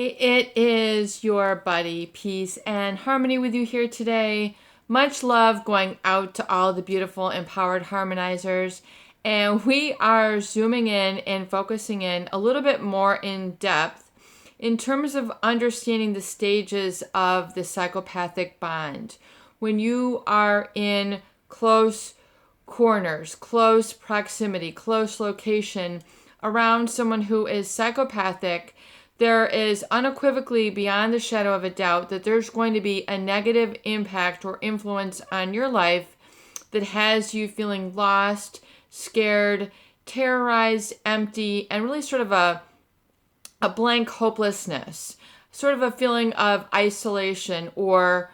It is your buddy, Peace and Harmony with you here today. Much love going out to all the beautiful empowered harmonizers. And we are zooming in and focusing in a little bit more in depth in terms of understanding the stages of the psychopathic bond. When you are in close corners, close proximity, close location around someone who is psychopathic, there is unequivocally, beyond the shadow of a doubt, that there's going to be a negative impact or influence on your life that has you feeling lost, scared, terrorized, empty, and really sort of a blank hopelessness, sort of a feeling of isolation or,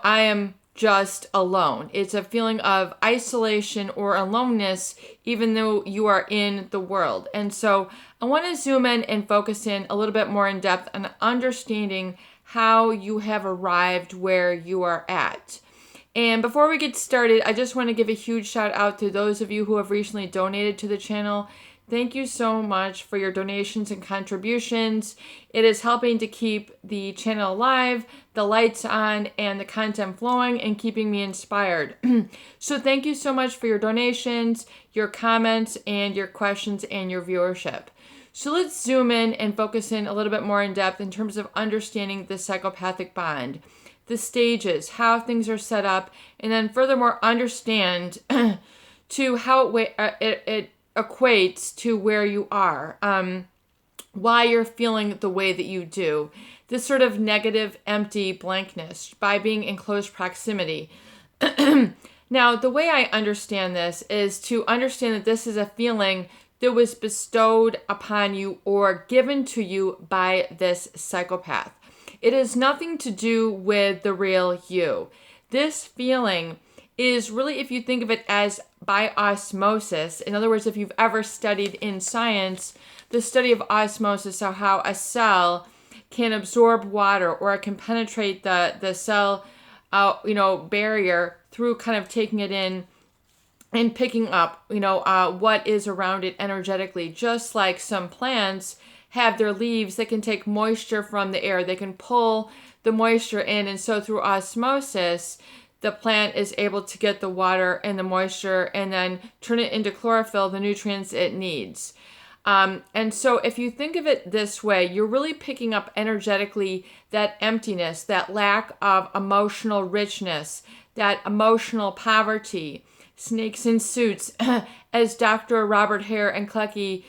I am just alone. It's a feeling of isolation or aloneness, even though you are in the world. And so I want to zoom in and focus in a little bit more in depth on understanding how you have arrived where you are at. And before we get started, I just want to give a huge shout out to those of you who have recently donated to the channel. Thank you so much for your donations and contributions. It is helping to keep the channel alive, the lights on, and the content flowing and keeping me inspired. So thank you so much for your donations, your comments, and your questions and your viewership. So let's zoom in and focus in a little bit more in depth in terms of understanding the psychopathic bond, the stages, how things are set up, and then furthermore understand to how it equates to where you are, why you're feeling the way that you do, this sort of negative, empty blankness by being in close proximity. Now, the way I understand this is to understand that this is a feeling that was bestowed upon you or given to you by this psychopath. It has nothing to do with the real you. This feeling is really, if you think of it as by osmosis, in other words, if you've ever studied in science, the study of osmosis, so how a cell can absorb water or it can penetrate the cell barrier through kind of taking it in and picking up, what is around it energetically. Just like some plants have their leaves that can take moisture from the air, they can pull the moisture in, and so through osmosis, the plant is able to get the water and the moisture and then turn it into chlorophyll, the nutrients it needs. And so if you think of it this way, you're really picking up energetically that emptiness, that lack of emotional richness, that emotional poverty. Snakes in suits, as Dr. Robert Hare and Klecki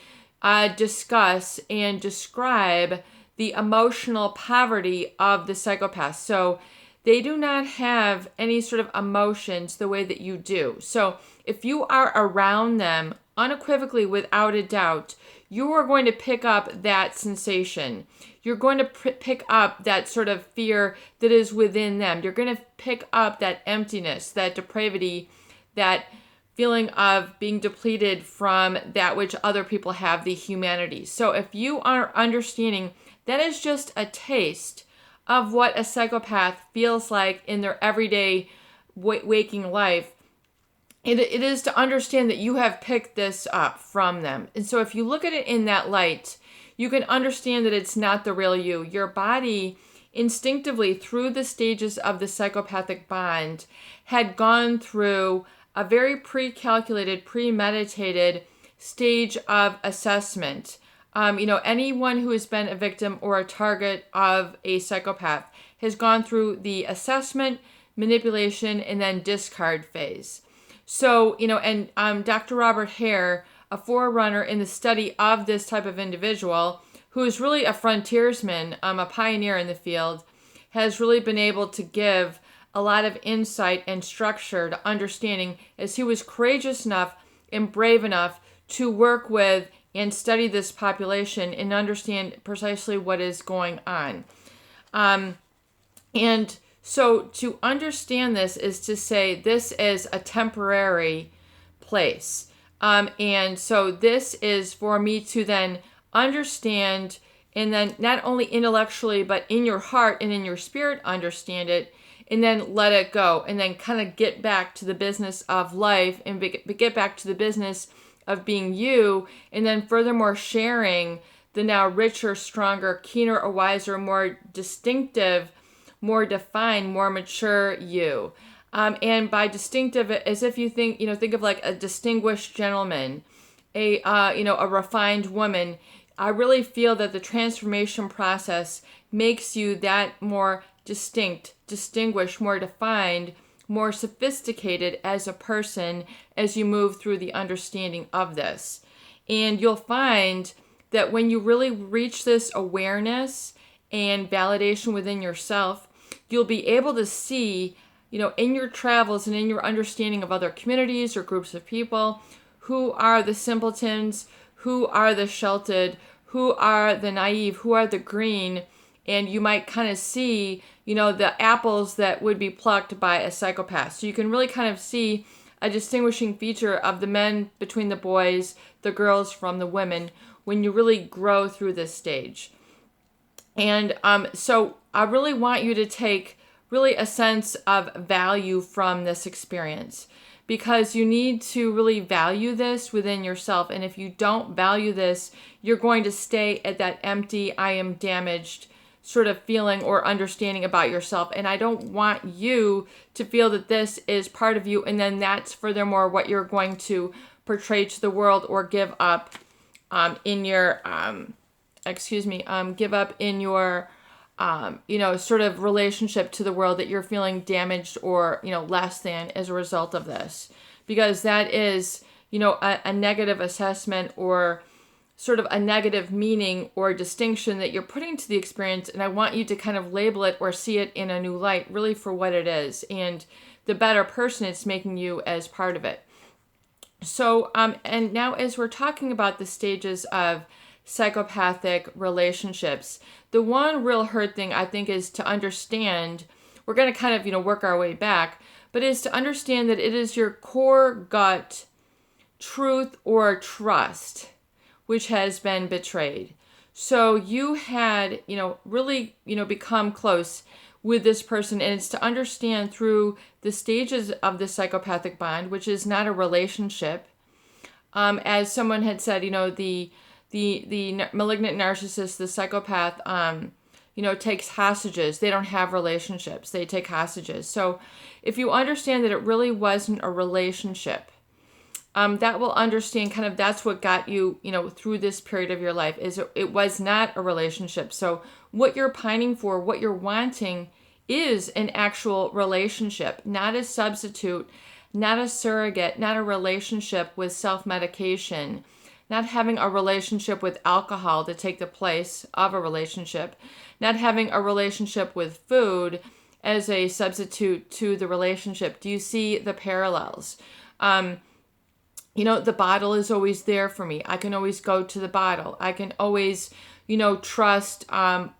discuss and describe the emotional poverty of the psychopath. So they do not have any sort of emotions the way that you do. So if you are around them, unequivocally, without a doubt, you are going to pick up that sensation. You're going to pick up that sort of fear that is within them. You're going to pick up that emptiness, that depravity, that feeling of being depleted from that which other people have, the humanity. So if you are understanding, that is just a taste of what a psychopath feels like in their everyday waking life. It is to understand that you have picked this up from them. And so if you look at it in that light, you can understand that it's not the real you. Your body instinctively, through the stages of the psychopathic bond, had gone through a very pre-calculated, premeditated stage of assessment. Anyone who has been a victim or a target of a psychopath has gone through the assessment, manipulation, and then discard phase. So, Dr. Robert Hare, a forerunner in the study of this type of individual, who is really a frontiersman, a pioneer in the field, has really been able to give a lot of insight and structure to understanding, as he was courageous enough and brave enough to work with and study this population and understand precisely what is going on. And so to understand this is to say this is a temporary place. And so this is for me to then understand, and then not only intellectually, but in your heart and in your spirit understand it, and then let it go, and then kind of get back to the business of life and get back to the business of being you, and then furthermore sharing the now richer, stronger, keener, or wiser, more distinctive, more defined, more mature you. And by distinctive, as if you think of like a distinguished gentleman, a refined woman. I really feel that the transformation process makes you that more distinct, distinguished, more defined, more sophisticated as a person as you move through the understanding of this. And you'll find that when you really reach this awareness and validation within yourself, you'll be able to see, in your travels and in your understanding of other communities or groups of people, who are the simpletons, who are the sheltered, who are the naive, who are the green, and you might kind of see, the apples that would be plucked by a psychopath. So you can really kind of see a distinguishing feature of the men between the boys, the girls from the women, when you really grow through this stage. And so I really want you to take really a sense of value from this experience, because you need to really value this within yourself. And if you don't value this, you're going to stay at that empty, I am damaged sort of feeling or understanding about yourself. And I don't want you to feel that this is part of you, and then that's furthermore what you're going to portray to the world or give up in your give up in your sort of relationship to the world, that you're feeling damaged or less than as a result of this, because that is a negative assessment or sort of a negative meaning or distinction that you're putting to the experience. And I want you to kind of label it or see it in a new light, really for what it is, and the better person it's making you as part of it. So, and now as we're talking about the stages of psychopathic relationships, the one real hard thing I think is to understand, we're going to kind of, work our way back, but is to understand that it is your core gut truth or trust which has been betrayed. So you had, really, become close with this person, and it's to understand through the stages of the psychopathic bond, which is not a relationship. As someone had said, the malignant narcissist, the psychopath, takes hostages. They don't have relationships. They take hostages. So if you understand that it really wasn't a relationship, that will understand kind of that's what got you, through this period of your life, is it was not a relationship. So what you're pining for, what you're wanting, is an actual relationship, not a substitute, not a surrogate, not a relationship with self-medication, not having a relationship with alcohol to take the place of a relationship, not having a relationship with food as a substitute to the relationship. Do you see the parallels? The bottle is always there for me. I can always go to the bottle. I can always, trust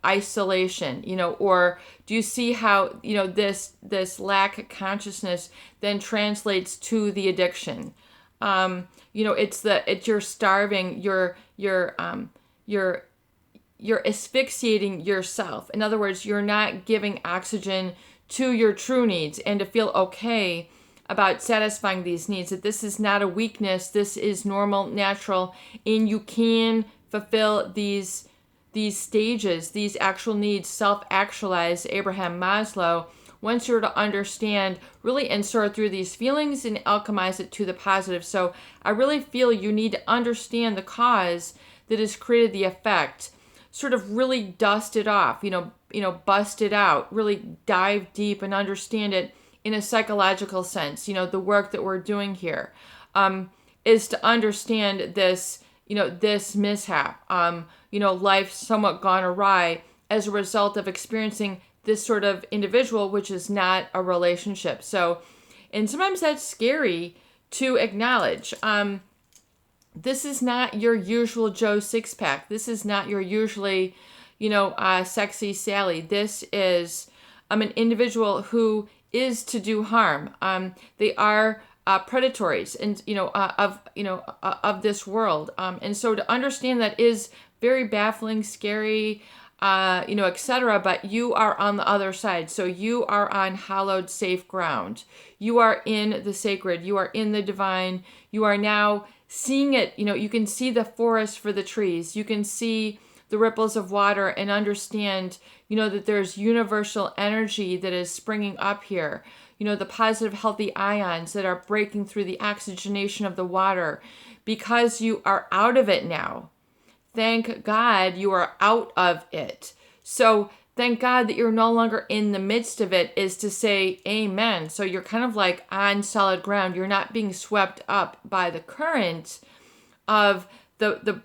isolation, or do you see how, this lack of consciousness then translates to the addiction? It's you're starving, you're asphyxiating yourself. In other words, you're not giving oxygen to your true needs, and to feel okay about satisfying these needs, that this is not a weakness, this is normal, natural, and you can fulfill these stages, these actual needs, self-actualize Abraham Maslow, once you're to understand, really, and sort through these feelings and alchemize it to the positive. So I really feel you need to understand the cause that has created the effect, sort of really dust it off, bust it out, really dive deep and understand it in a psychological sense. The work that we're doing here is to understand this, this mishap, life somewhat gone awry as a result of experiencing this sort of individual, which is not a relationship. So, and sometimes that's scary to acknowledge. This is not your usual Joe Sixpack. This is not your usually, sexy Sally. This is an individual who is to do harm. They are predatories and of this world. And so to understand that is very baffling, scary, etc. But you are on the other side. So you are on hallowed, safe ground. You are in the sacred. You are in the divine. You are now seeing it, you can see the forest for the trees. You can see the ripples of water and understand, that there's universal energy that is springing up here. The positive, healthy ions that are breaking through the oxygenation of the water because you are out of it now. Thank God you are out of it. So thank God that you're no longer in the midst of it is to say amen. So you're kind of like on solid ground. You're not being swept up by the current of the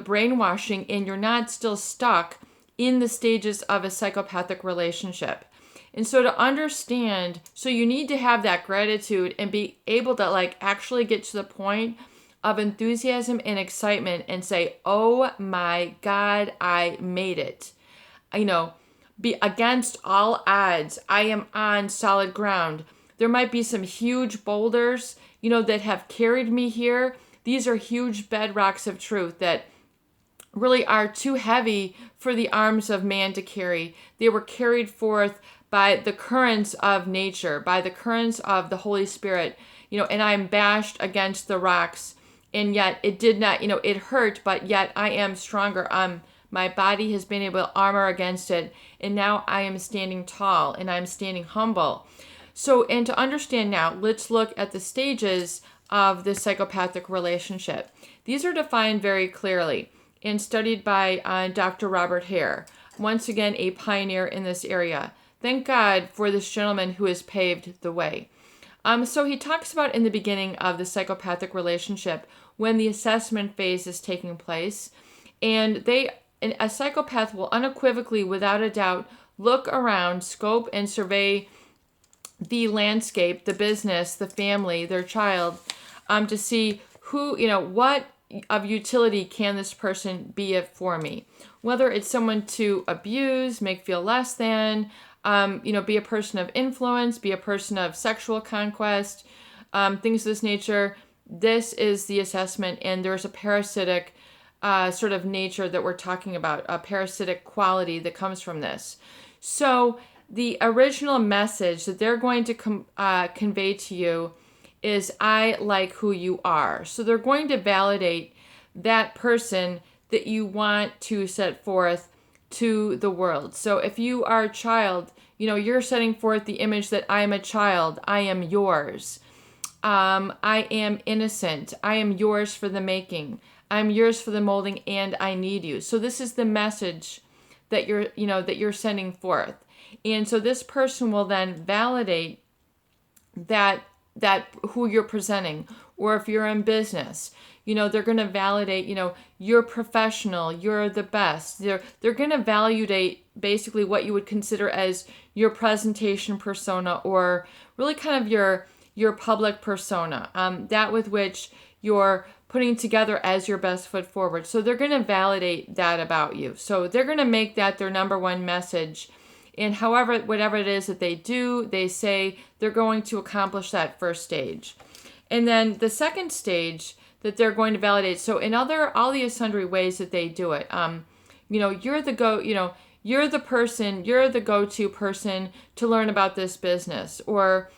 brainwashing, and you're not still stuck in the stages of a psychopathic relationship. And so to understand, so you need to have that gratitude and be able to like actually get to the point of enthusiasm and excitement and say, oh my God, I made it. Be against all odds. I am on solid ground. There might be some huge boulders, that have carried me here. These are huge bedrocks of truth that really are too heavy for the arms of man to carry. They were carried forth by the currents of nature, by the currents of the Holy Spirit, and I'm bashed against the rocks, and yet it did not, it hurt, but yet I am stronger. My body has been able to armor against it, and now I am standing tall, and I'm standing humble. So, and to understand now, let's look at the stages of the psychopathic relationship. These are defined very clearly and studied by Dr. Robert Hare, once again a pioneer in this area. Thank God for this gentleman who has paved the way. So he talks about in the beginning of the psychopathic relationship when the assessment phase is taking place, and a psychopath will unequivocally, without a doubt, look around, scope, and survey the landscape, the business, the family, their child, to see who, what of utility can this person be for me? Whether it's someone to abuse, make feel less than, be a person of influence, be a person of sexual conquest, things of this nature. This is the assessment, and there's a parasitic sort of nature that we're talking about, a parasitic quality that comes from this. So the original message that they're going to convey to you is, I like who you are. So they're going to validate that person that you want to set forth to the world. So if you are a child, you're setting forth the image that I am a child, I am yours. I am innocent. I am yours for the making. I'm yours for the molding, and I need you. So this is the message that you're sending forth. And so this person will then validate that who you're presenting. Or if you're in business, they're going to validate, you're professional, you're the best. They're going to validate basically what you would consider as your presentation persona, or really kind of your public persona, that with which you're putting together as your best foot forward. So they're going to validate that about you. So they're going to make that their number one message. And whatever it is that they do, they say they're going to accomplish that first stage. And then the second stage that they're going to validate. So in all the sundry ways that they do it, you're the person, you're the go-to person to learn about this business, or,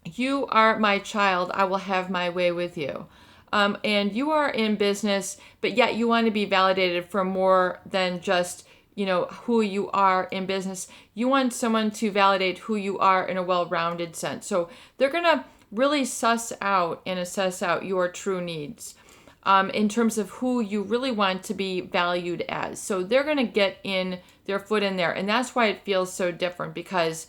you are my child, I will have my way with you. And you are in business, but yet you want to be validated for more than just, who you are in business. You want someone to validate who you are in a well-rounded sense. So they're going to really suss out and assess out your true needs in terms of who you really want to be valued as. So they're going to get in their foot in there. And that's why it feels so different, because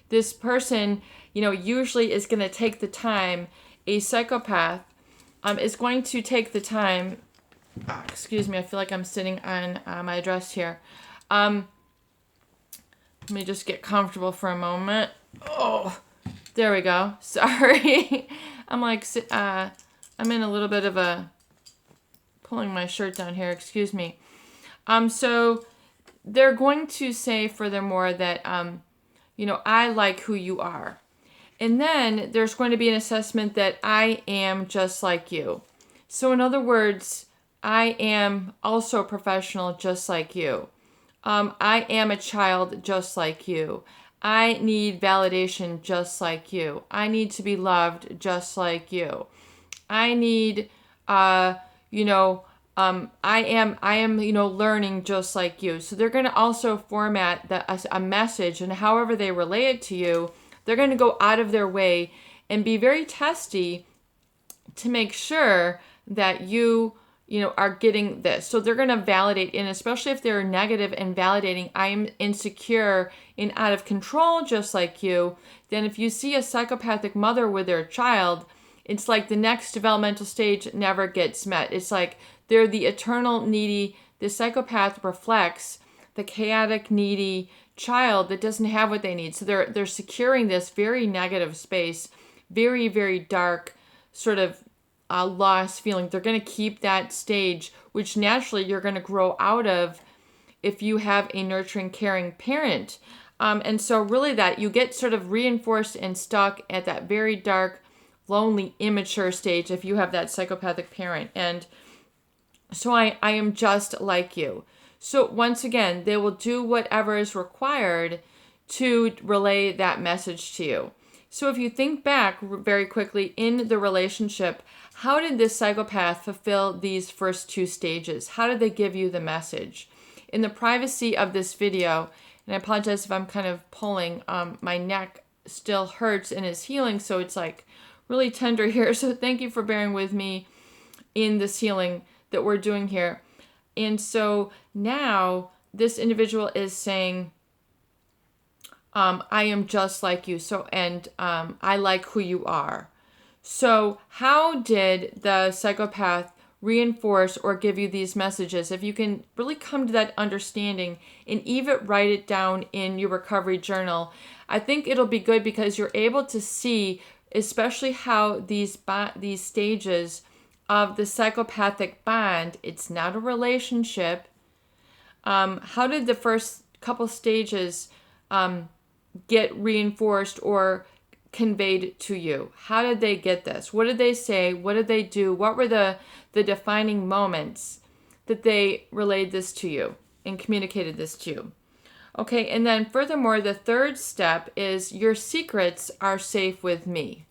this person, usually is going to take the time. A psychopath is going to take the time. Excuse me, I feel like I'm sitting on my dress here. Let me just get comfortable for a moment. Oh, there we go. Sorry. I'm in a little bit of a, pulling my shirt down here. Excuse me. So they're going to say furthermore that, I like who you are. And then there's going to be an assessment that I am just like you. So in other words, I am also a professional just like you. I am a child just like you. I need validation just like you. I need to be loved just like you. I need, you know, I am, learning just like you. So they're going to also format a message, and however they relay it to you, they're going to go out of their way and be very testy to make sure that you are getting this. So they're going to validate, and especially if they're negative and validating, I'm insecure and out of control just like you. Then if you see a psychopathic mother with their child, it's like the next developmental stage never gets met. It's like they're the eternal needy. The psychopath reflects the chaotic, needy child that doesn't have what they need. So they're securing this very negative space, very, very dark sort of loss feeling. They're going to keep that stage, which naturally you're going to grow out of if you have a nurturing, caring parent. And so really that you get sort of reinforced and stuck at that very dark, lonely, immature stage if you have that psychopathic parent. And so I am just like you. So once again, they will do whatever is required to relay that message to you. So if you think back very quickly in the relationship, how did this psychopath fulfill these first two stages? How did they give you the message? In the privacy of this video, and I apologize if I'm kind of pulling, my neck still hurts and is healing, so it's like really tender here. So thank you for bearing with me in this healing that we're doing here. And so now this individual is saying, I am just like you. So, and I like who you are. So how did the psychopath reinforce or give you these messages? If you can really come to that understanding and even write it down in your recovery journal, I think it'll be good because you're able to see especially how these stages of the psychopathic bond, it's not a relationship. How did the first couple stages get reinforced or conveyed to you? How did they get this? What did they say? What did they do? What were the defining moments that they relayed this to you and communicated this to you? Okay, and then furthermore, the third step is your secrets are safe with me.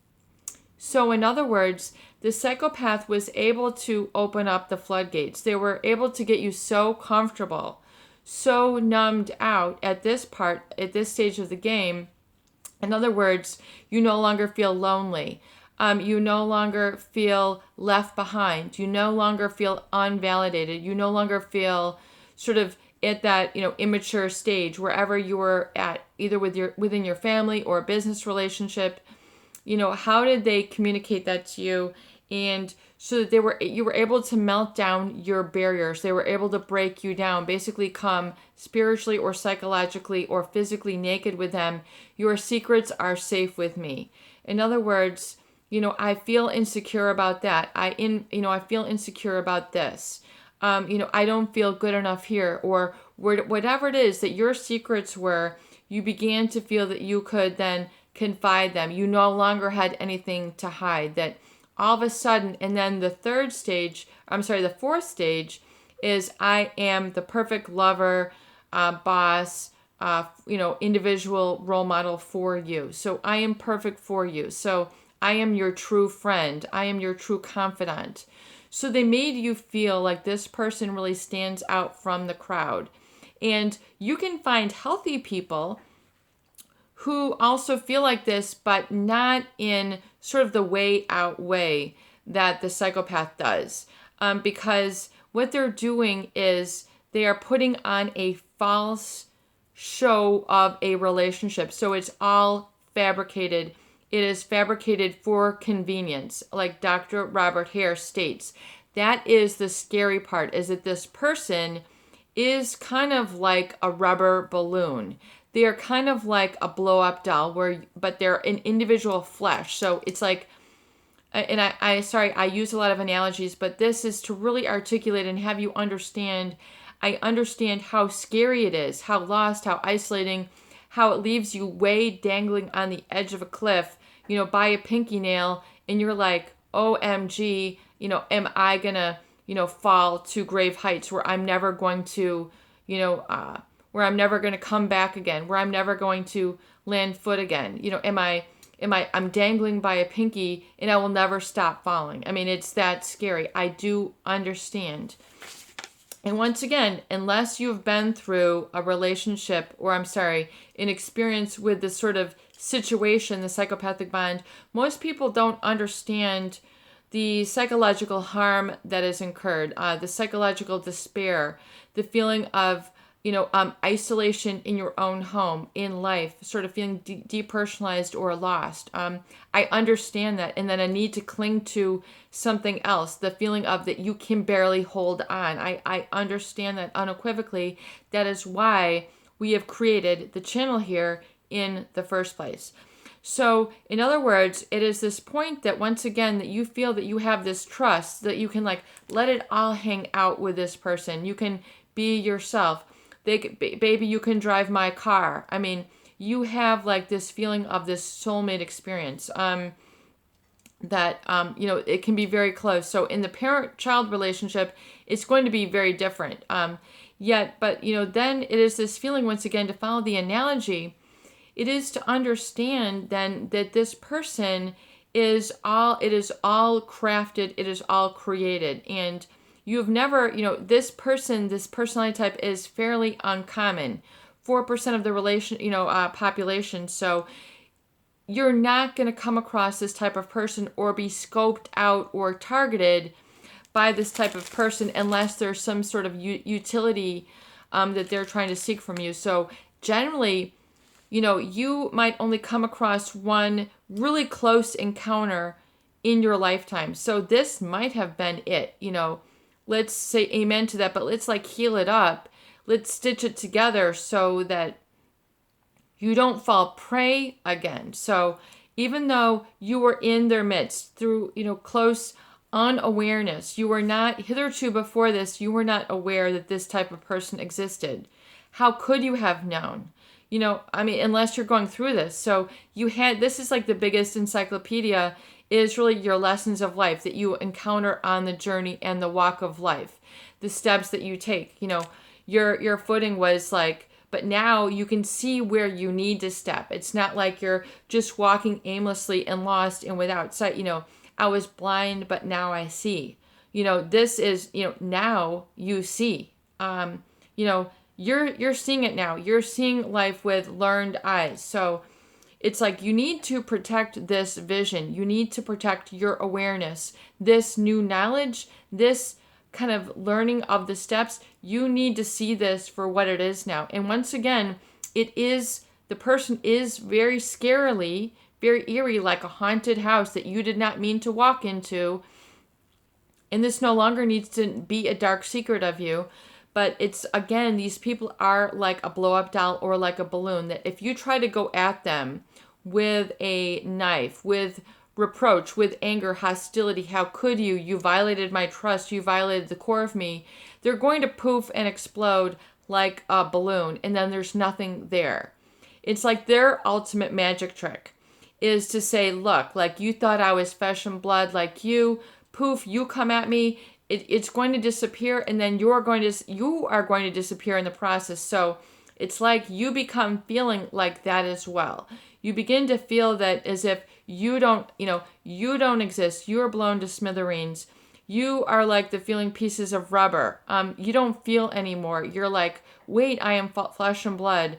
So in other words, the psychopath was able to open up the floodgates. They were able to get you so comfortable, so numbed out at this stage of the game. In other words, you no longer feel lonely. You no longer feel left behind. You no longer feel unvalidated. You no longer feel sort of at that, immature stage, wherever you were at, either within your family or a business relationship. How did they communicate that to you? And so that you were able to melt down your barriers. They were able to break you down, basically come spiritually or psychologically or physically naked with them. Your secrets are safe with me. In other words, I feel insecure about that. I feel insecure about this. I don't feel good enough here, or whatever it is that your secrets were, you began to feel that you could then confide them. You no longer had anything to hide, that all of a sudden, and then the fourth stage is I am the perfect lover, boss, individual role model for you. So I am perfect for you. So I am your true friend. I am your true confidant. So they made you feel like this person really stands out from the crowd. And you can find healthy people who also feel like this, but not in sort of the way out way that the psychopath does. Because what they're doing is they are putting on a false show of a relationship. So it's all fabricated. It is fabricated for convenience. Like Dr. Robert Hare states, that is the scary part, is that this person is kind of like a rubber balloon. They are kind of like a blow-up doll, but they're an individual flesh. So it's like, and I use a lot of analogies, but this is to really articulate and have you understand. I understand how scary it is, how lost, how isolating, how it leaves you way dangling on the edge of a cliff, by a pinky nail, and you're like, OMG, am I gonna, fall to grave heights where I'm never going to, where I'm never going to come back again, where I'm never going to land foot again? I'm dangling by a pinky and I will never stop falling. I mean, it's that scary. I do understand. And once again, unless you've been through a relationship, or an experience with this sort of situation, the psychopathic bond, most people don't understand the psychological harm that is incurred, the psychological despair, the feeling of isolation in your own home, in life, sort of feeling depersonalized or lost. I understand that. And then a need to cling to something else, the feeling of that you can barely hold on. I understand that unequivocally. That is why we have created the channel here in the first place. So, in other words, it is this point that once again, that you feel that you have this trust, that you can let it all hang out with this person. You can be yourself. Baby, you can drive my car. I mean, you have this feeling of this soulmate experience. It can be very close. So in the parent-child relationship, it's going to be very different. Then it is this feeling, once again, to follow the analogy, it is to understand then that this person it is all crafted, it is all created. And you've never, this personality type is fairly uncommon. 4% of the population. So you're not going to come across this type of person or be scoped out or targeted by this type of person unless there's some sort of utility that they're trying to seek from you. So generally, you might only come across one really close encounter in your lifetime. So this might have been it, Let's say amen to that, but let's heal it up. Let's stitch it together so that you don't fall prey again. So even though you were in their midst through, close unawareness, you were not, hitherto before this, you were not aware that this type of person existed. How could you have known? Unless you're going through this. So this is the biggest encyclopedia, is really your lessons of life that you encounter on the journey and the walk of life. The steps that you take, your footing was but now you can see where you need to step. It's not like you're just walking aimlessly and lost and without sight. I was blind, but now I see. This is, now you see. You're seeing it now. You're seeing life with learned eyes. So it's you need to protect this vision. You need to protect your awareness, this new knowledge, this kind of learning of the steps. You need to see this for what it is now. And once again, the person is very scarily, very eerie, like a haunted house that you did not mean to walk into. And this no longer needs to be a dark secret of you. But it's, again, these people are like a blow-up doll or like a balloon, that if you try to go at them with a knife, with reproach, with anger, hostility, how could you? You violated my trust. You violated the core of me. They're going to poof and explode like a balloon, and then there's nothing there. It's their ultimate magic trick is to say, look, you thought I was flesh and blood like you, poof, you come at me, it's going to disappear, and then you are going to disappear in the process. So it's you become feeling like that as well. You begin to feel that as if you don't exist. You are blown to smithereens. You are the feeling pieces of rubber. You don't feel anymore. You're wait, I am flesh and blood.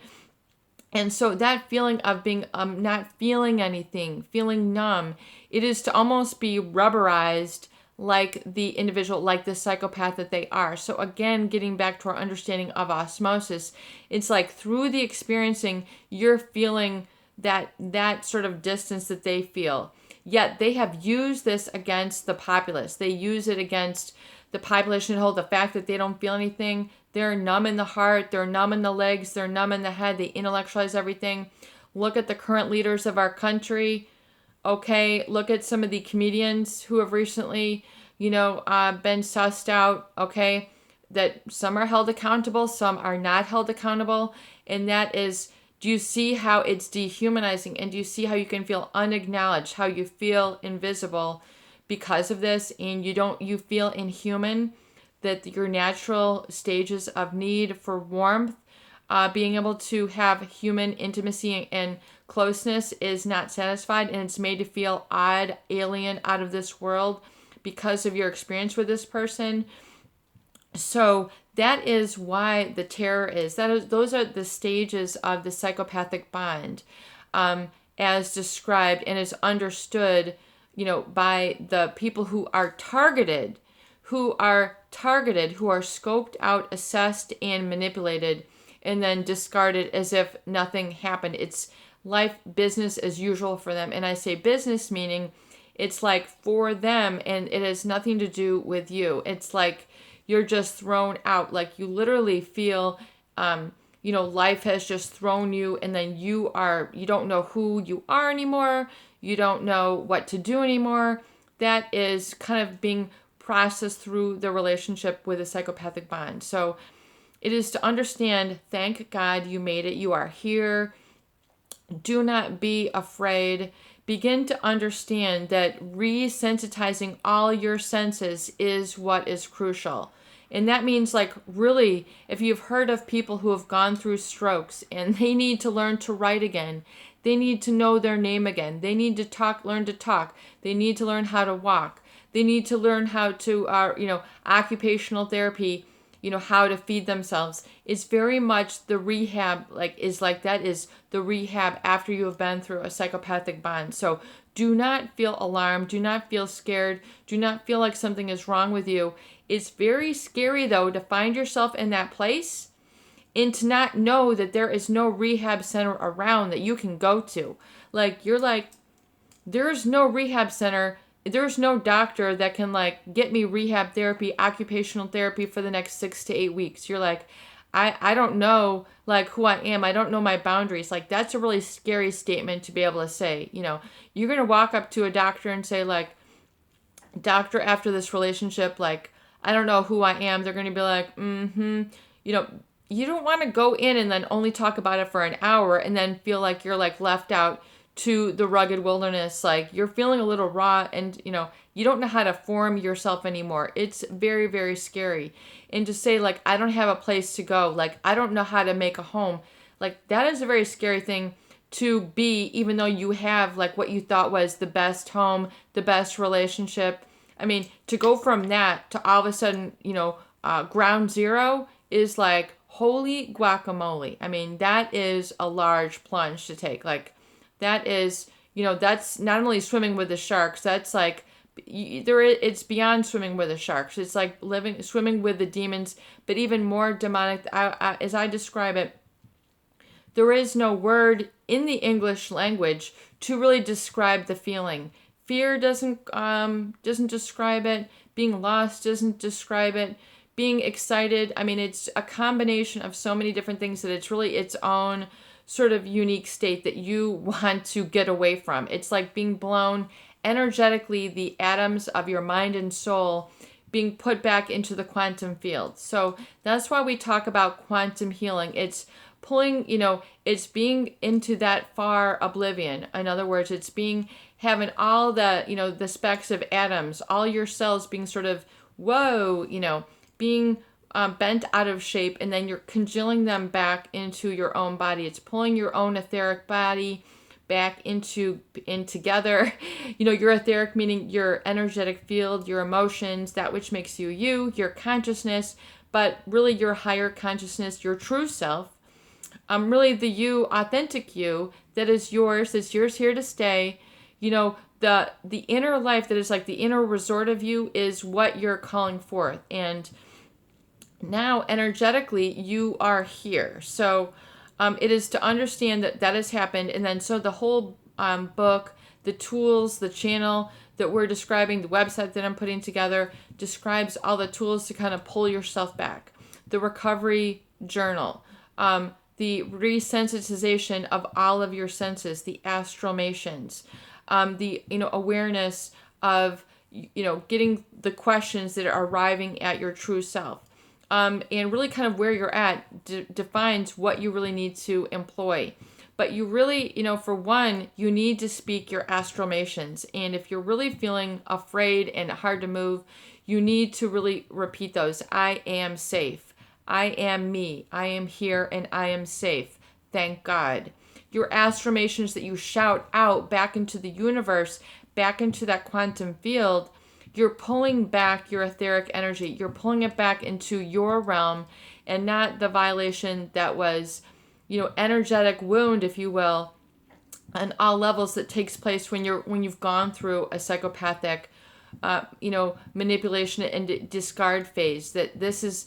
And so that feeling of being not feeling anything, feeling numb, it is to almost be rubberized like the individual, like the psychopath that they are. So again, getting back to our understanding of osmosis, it's through the experiencing, you're feeling that sort of distance that they feel. Yet they have used this against the populace. They use it against the population whole, the fact that they don't feel anything. They're numb in the heart, they're numb in the legs, they're numb in the head, they intellectualize everything. Look at the current leaders of our country. Okay, look at some of the comedians who have recently, been sussed out, okay, that some are held accountable, some are not held accountable. And that is, do you see how it's dehumanizing? And do you see how you can feel unacknowledged, how you feel invisible because of this? And you feel inhuman, that your natural stages of need for warmth, being able to have human intimacy and closeness is not satisfied, and it's made to feel odd, alien, out of this world because of your experience with this person. So that is why the terror is. Those are the stages of the psychopathic bond, as described and is understood, by the people who are targeted, who are scoped out, assessed, and manipulated, and then discarded as if nothing happened. It's life business as usual for them. And I say business meaning it's like for them, and it has nothing to do with you. It's like you're just thrown out. Like you literally feel, life has just thrown you, and then you don't know who you are anymore. You don't know what to do anymore. That is kind of being processed through the relationship with a psychopathic bond. So it is to understand, thank God you made it. You are here. Do not be afraid. Begin to understand that resensitizing all your senses is what is crucial. And that means, like, really, if you've heard of people who have gone through strokes and they need to learn to write again, they need to know their name again, they need to learn to talk, they need to learn how to walk, they need to learn how to, occupational therapy, how to feed themselves. It's very much the rehab, that is the rehab after you have been through a psychopathic bond. So do not feel alarmed. Do not feel scared. Do not feel like something is wrong with you. It's very scary, though, to find yourself in that place and to not know that there is no rehab center around that you can go to. There's no rehab center. There's no doctor that can get me rehab therapy, occupational therapy for the next 6 to 8 weeks. You're like, I don't know who I am. I don't know my boundaries. That's a really scary statement to be able to say. You're going to walk up to a doctor and say doctor, after this relationship, I don't know who I am. They're going to be like, you don't want to go in and then only talk about it for an hour and then feel like you're left out to the rugged wilderness. You're feeling a little raw, and you don't know how to form yourself anymore. It's very, very scary. And to say I don't have a place to go, I don't know how to make a home, that is a very scary thing to be, even though you have what you thought was the best home, the best relationship. I mean, to go from that to all of a sudden, ground zero is holy guacamole. I mean, that is a large plunge to take. That is, that's not only swimming with the sharks. That's it's beyond swimming with the sharks. It's swimming with the demons, but even more demonic. As I describe it, there is no word in the English language to really describe the feeling. Fear doesn't describe it. Being lost doesn't describe it. Being excited, I mean, it's a combination of so many different things that it's really its own sort of unique state that you want to get away from. It's like being blown energetically, the atoms of your mind and soul being put back into the quantum field. So that's why we talk about quantum healing. It's pulling, it's being into that far oblivion. In other words, it's having all the, the specks of atoms, all your cells being sort of, being bent out of shape, and then you're congealing them back into your own body. It's pulling your own etheric body back in together. Your etheric meaning your energetic field, your emotions, that which makes you, your consciousness, but really your higher consciousness, your true self. Really the you, authentic you, that is yours, that's yours here to stay. The inner life that is the inner resort of you is what you're calling forth. And now energetically you are here. So it is to understand that has happened. And then so the whole book, the tools, the channel that we're describing, the website that I'm putting together describes all the tools to kind of pull yourself back. The recovery journal, the resensitization of all of your senses, the astralmations, the awareness of getting the questions that are arriving at your true self. And really kind of where you're at defines what you really need to employ. But you really, for one, you need to speak your astralmations. And if you're really feeling afraid and hard to move, you need to really repeat those. I am safe. I am me. I am here and I am safe. Thank God. Your affirmations that you shout out back into the universe, back into that quantum field, you're pulling back your etheric energy. You're pulling it back into your realm and not the violation that was, energetic wound, if you will, on all levels that takes place when you've gone through a psychopathic manipulation and discard phase. That this is,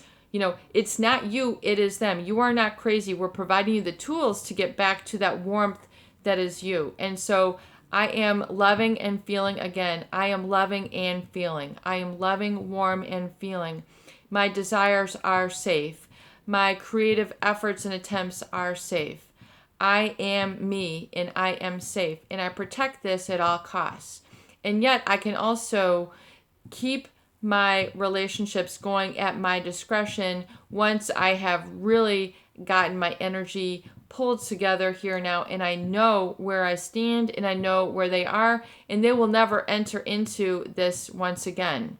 it's not you, it is them. You are not crazy. We're providing you the tools to get back to that warmth that is you. And so I am loving and feeling again. I am loving and feeling. I am loving, warm, and feeling. My desires are safe. My creative efforts and attempts are safe. I am me and I am safe. And I protect this at all costs. And yet I can also keep my relationships going at my discretion once I have really gotten my energy pulled together here now, and I know where I stand and I know where they are, and they will never enter into this once again.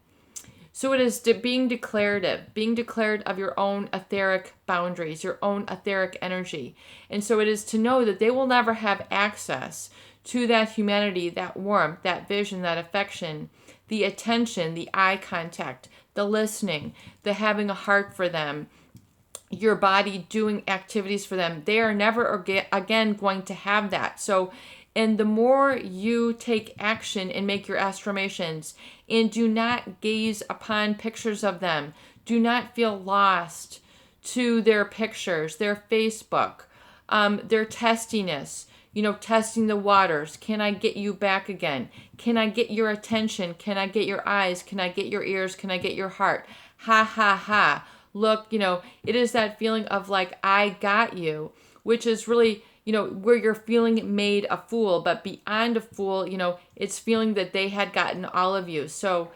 So it is being declarative, being declared of your own etheric boundaries, your own etheric energy. And so it is to know that they will never have access to that humanity, that warmth, that vision, that affection, the attention, the eye contact, the listening, the having a heart for them, your body doing activities for them. They are never again going to have that. So, and the more you take action and make your affirmations and do not gaze upon pictures of them, do not feel lost to their pictures, their Facebook, their testiness, testing the waters. Can I get you back again? Can I get your attention? Can I get your eyes? Can I get your ears? Can I get your heart? Ha, ha, ha. Look, it is that feeling of like, I got you, which is really, where you're feeling made a fool, but beyond a fool, it's feeling that they had gotten all of you. So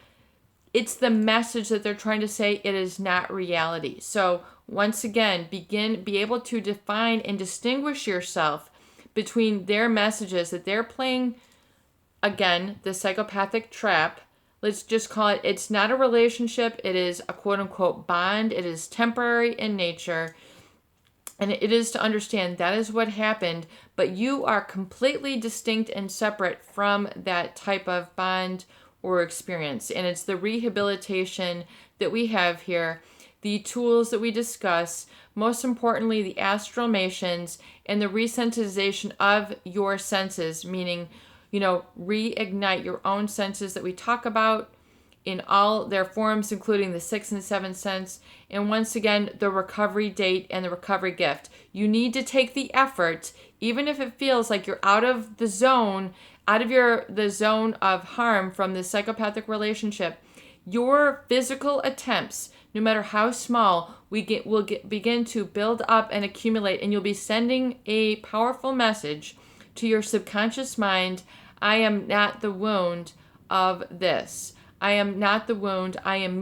it's the message that they're trying to say. It is not reality. So once again, be able to define and distinguish yourself between their messages that they're playing, again, the psychopathic trap. Let's just call it, it's not a relationship. It is a quote unquote bond. It is temporary in nature. And it is to understand that is what happened, but you are completely distinct and separate from that type of bond or experience. And it's the rehabilitation that we have here, the tools that we discuss, most importantly, the astralmations and the resensitization of your senses, meaning, reignite your own senses that we talk about in all their forms, including the 6th and 7th sense. And once again, the recovery date and the recovery gift. You need to take the effort, even if it feels like you're out of the zone, the zone of harm from the psychopathic relationship. Your physical attempts, no matter how small, will begin to build up and accumulate, and you'll be sending a powerful message to your subconscious mind. I am not the wound of this. I am not the wound. I am